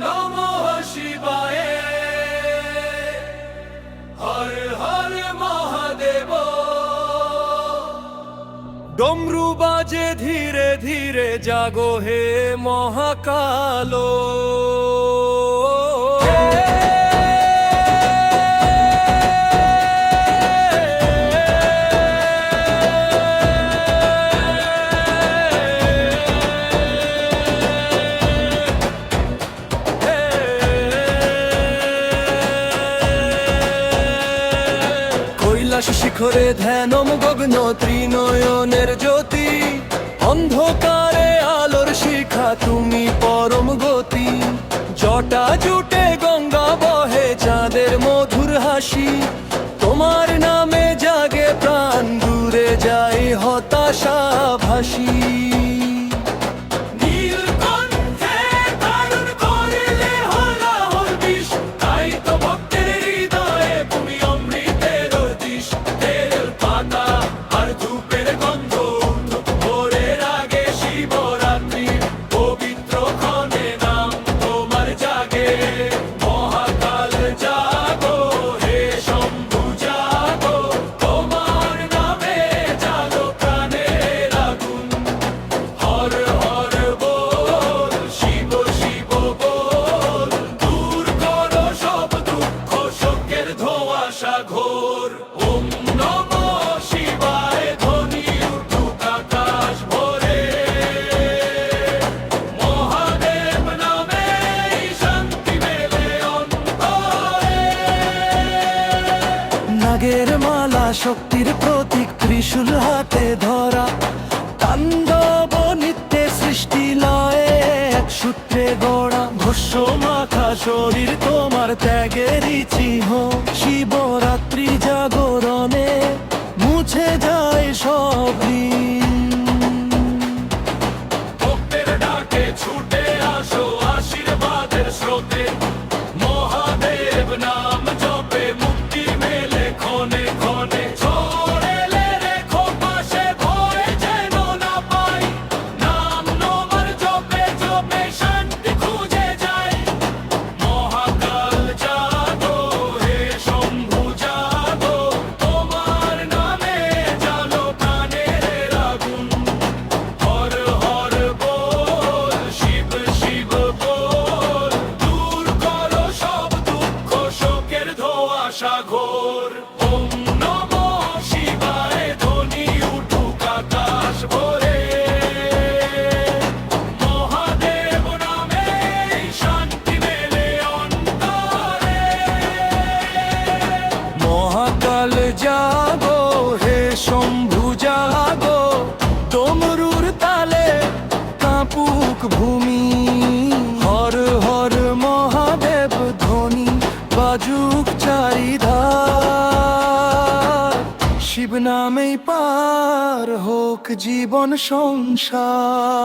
নমঃ শিবায়, হর হর মহাদেব। ডমরু বাজে ধীরে ধীরে, জাগো হে মহাকালো। কৈলাস শিখরে ধ্যানম গগ্ন, ত্রিনয়নের জ্যোতি, অন্ধকারে আলোর শিখা, তুমি পরম গতি। জটা জুটে গঙ্গা বহে, চাঁদের মধুর হাসি, তোমার নামে জাগে প্রাণ, দূরে যায় হতাশা ভাসি। ঘোর ওম নমঃ শিবায়, ধ্বনি উঠুক আকাশ ভরে, মহাদেব নামে শান্তি মেলে অন্তরে। নাগের মালা শক্তির প্রতীক, ত্রিশূল হাতে ধরা, তাণ্ডব নিত্যে সৃষ্টি লয়ে এক সূত্রে গড়া। ভস্য মাখা শরীর তোমার ত্যাগেরই চিহ্ন, শিবরাত্রি জাগরণে মুছে যায় সব ঋণ। ভক্তের ডাকে ছুটে আসো আশীর্বাদের স্রোতে, মহাদেব নাম জপে মুক্তি মেলে ক্ষণে ক্ষণে। ছড়েলে রেখো পাশে, ভয় যেন না পাই, নাম তোমার জপে জপে শান্তি খুঁজে যায়। মহাকাল জাগো হে শম্ভু জাগো, তোমার নামে জালো প্রাণের আগুন। হর হর বল, শিব শিব বল, দূর করো সব দুঃখ শোকের ধোঁয়াশা ঘোর। ওম নমঃ শিবায়, ধ্বনি উঠুক আকাশ ভরে, মহাদেব নামে শান্তি মেলে অন্তরে। মহাকাল জাগো হে শম্ভু জাগো, ডমরুর তালে কাঁপুক ভূমি। হর হর মহাদেব ধ্বনি বাজুক চারিধার, শিব নামেই পার হোক জীবন সংসার।